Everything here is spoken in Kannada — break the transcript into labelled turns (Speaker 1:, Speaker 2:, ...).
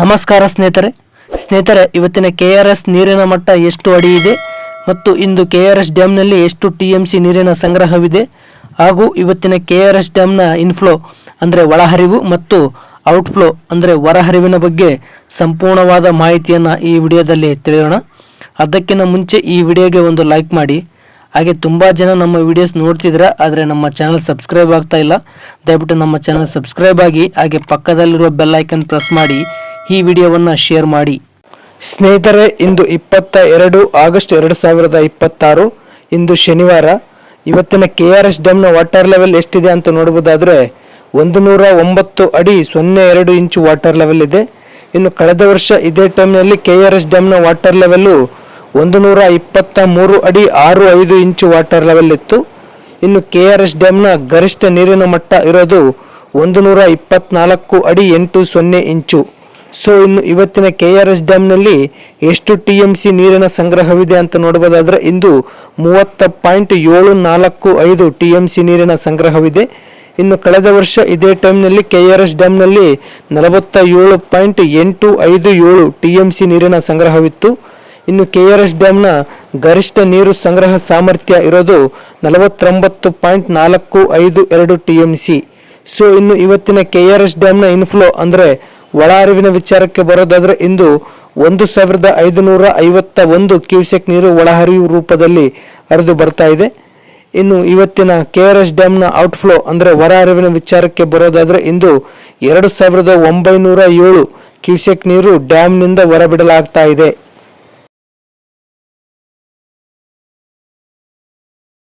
Speaker 1: ನಮಸ್ಕಾರ ಸ್ನೇಹಿತರೆ ಇವತ್ತಿನ KRS ನೀರಿನ ಮಟ್ಟ ಎಷ್ಟು ಅಡಿ ಇದೆ ಮತ್ತು ಇಂದು KRS ಡ್ಯಾಮ್ನಲ್ಲಿ ಎಷ್ಟು TMC ನೀರಿನ ಸಂಗ್ರಹವಿದೆ ಹಾಗೂ ಇವತ್ತಿನ KRS ಡ್ಯಾಮ್ನ ಇನ್ಫ್ಲೋ ಅಂದರೆ ಒಳಹರಿವು ಮತ್ತು ಔಟ್ಫ್ಲೋ ಅಂದರೆ ಹೊರಹರಿವಿನ ಬಗ್ಗೆ ಸಂಪೂರ್ಣವಾದ ಮಾಹಿತಿಯನ್ನು ಈ ವಿಡಿಯೋದಲ್ಲಿ ತಿಳಿಯೋಣ. ಅದಕ್ಕಿಂತ ಮುಂಚೆ ಈ ವಿಡಿಯೋಗೆ ಒಂದು ಲೈಕ್ ಮಾಡಿ. ಹಾಗೆ ತುಂಬ ಜನ ನಮ್ಮ ವಿಡಿಯೋಸ್ ನೋಡ್ತಿದ್ರೆ ಆದರೆ ನಮ್ಮ ಚಾನಲ್ ಸಬ್ಸ್ಕ್ರೈಬ್ ಆಗ್ತಾ ಇಲ್ಲ. ದಯವಿಟ್ಟು ನಮ್ಮ ಚಾನಲ್ ಸಬ್ಸ್ಕ್ರೈಬ್ ಆಗಿ ಹಾಗೆ ಪಕ್ಕದಲ್ಲಿರುವ ಬೆಲ್ ಐಕನ್ ಪ್ರೆಸ್ ಮಾಡಿ ಈ ವಿಡಿಯೋವನ್ನು ಶೇರ್ ಮಾಡಿ. ಸ್ನೇಹಿತರೆ, ಇಂದು 22 ಆಗಸ್ಟ್ 2026 ಇಂದು ಶನಿವಾರ. ಇವತ್ತಿನ KRS ಡ್ಯಾಮ್ನ ವಾಟರ್ ಲೆವೆಲ್ ಎಷ್ಟಿದೆ ಅಂತ ನೋಡ್ಬೋದಾದರೆ 109 ಅಡಿ 02 ಇಂಚು ವಾಟರ್ ಲೆವೆಲ್ ಇದೆ. ಇನ್ನು ಕಳೆದ ವರ್ಷ ಇದೇ ಟೈಮ್ನಲ್ಲಿ KRS ಡ್ಯಾಮ್ನ ವಾಟರ್ ಲೆವೆಲ್ಲು 123 ಅಡಿ 65 ಇಂಚು ವಾಟರ್ ಲೆವೆಲ್ ಇತ್ತು. ಇನ್ನು KRS ಡ್ಯಾಮ್ನ ಗರಿಷ್ಠ ನೀರಿನ ಮಟ್ಟ ಇರೋದು 124 ಅಡಿ 80 ಇಂಚು. ಸೊ ಇನ್ನು ಇವತ್ತಿನ KRS ಡ್ಯಾಮ್ನಲ್ಲಿ ಎಷ್ಟು TMC ನೀರಿನ ಸಂಗ್ರಹವಿದೆ ಅಂತ ನೋಡಬಹುದಾದ್ರೆ ಇಂದು 30.745 TMC ನೀರಿನ ಸಂಗ್ರಹವಿದೆ. ಇನ್ನು ಕಳೆದ ವರ್ಷ ಇದೇ ಟೈಮ್ನಲ್ಲಿ KRS ಡ್ಯಾಮ್ನಲ್ಲಿ 47.857 TMC ನೀರಿನ ಸಂಗ್ರಹವಿತ್ತು. ಇನ್ನು KRS ಡ್ಯಾಮ್ನ ಗರಿಷ್ಠ ನೀರು ಸಂಗ್ರಹ ಸಾಮರ್ಥ್ಯ ಇರೋದು 49.452 TMC. ಸೊ ಇನ್ನು ಇವತ್ತಿನ KRS ಡ್ಯಾಮ್ನ ಇನ್ಫ್ಲೋ ಅಂದರೆ ಒಳಹರಿವಿನ ವಿಚಾರಕ್ಕೆ ಬರೋದಾದ್ರೆ ಇಂದು 1551 ಕ್ಯೂಸೆಕ್ ನೀರು ಒಳಹರಿವು ರೂಪದಲ್ಲಿ ಹರಿದು ಬರ್ತಾ ಇದೆ. ಇನ್ನು ಇವತ್ತಿನ KRS ಡ್ಯಾಮ್ನ ಔಟ್ಫ್ಲೋ ಅಂದರೆ ಹೊರಹರಿವಿನ ವಿಚಾರಕ್ಕೆ ಬರೋದಾದ್ರೆ ಇಂದು 2907 ಕ್ಯೂಸೆಕ್ ನೀರು ಡ್ಯಾಮ್ನಿಂದ ಹೊರಬಿಡಲಾಗ್ತಾ ಇದೆ.